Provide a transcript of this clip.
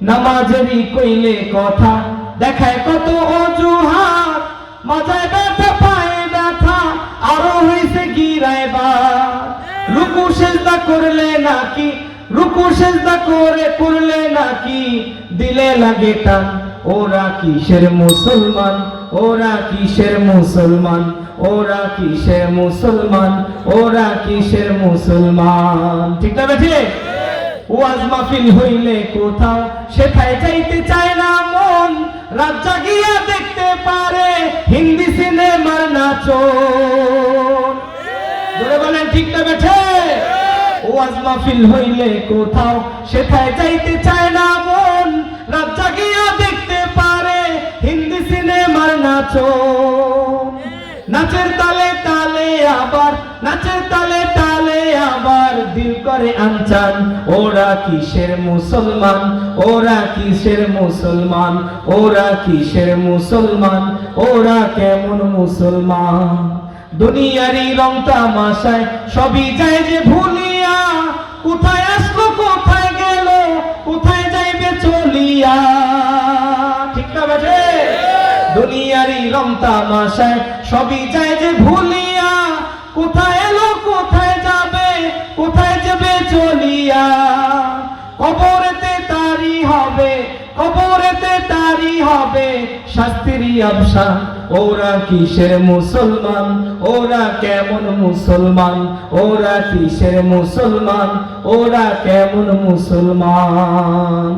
নামাজেরই কইলে কথা দেখায় কত অজুহাত, মাথায় ব্যথা পায়ে ব্যথা আরো হইছে গিরাইবার। রুকু সেজদা করলে নাকি, রুকু সেজদা করলে নাকি দিলে লাগে টান। ওরা কিসের মুসলমান, ওরা কিসের মুসলমান, ওরা কিসের মুসলমান, ওরা কিসের মুসলমান। ঠিক না বেঠে? ওয়াজ মাহফিল হইলে কোথাও সেথায় যাইতে চায় না মন, রাত জাগিয়া দেখতে পারে হিন্দি সিনেমার নাচন। জোরে বলেন ঠিক না বেঠে? ওয়াজ মাহফিল হইলে কোথাও সেথায় যাইতে চায় না মন, রাত জাগিয়া দেখতে পারে হিন্দি সিনেমার নাচন। নাচের তালে তালে আবার, নাচের তালে তালে আবার দিল করে আনচান। ওরা কিসের মুসলমান, ওরা কিসের মুসলমান, ওরা কিসের মুসলমান, ওরা কেমন মুসলমান। দুনিয়ারি রং তামাশায় সবই যায় যে ভুলিয়া, কোথায় আসলো কোথায় গেল কোথায় যাইবে চলিয়া। ঠিক না বেঠে? দুনিয়ারি রং তামাশায় সবই যায় যে ভুলিয়া, কোথায় এলো কোথায় যাবে কোথায় যাবে চলিয়া। কবরেতে তারি হবে, কবরেতে তারি হবে শাস্তিরই আবসা। ওরা কিসের মুসলমান, ওরা কেমন মুসলমান, ওরা কিসের মুসলমান, ওরা কেমন মুসলমান।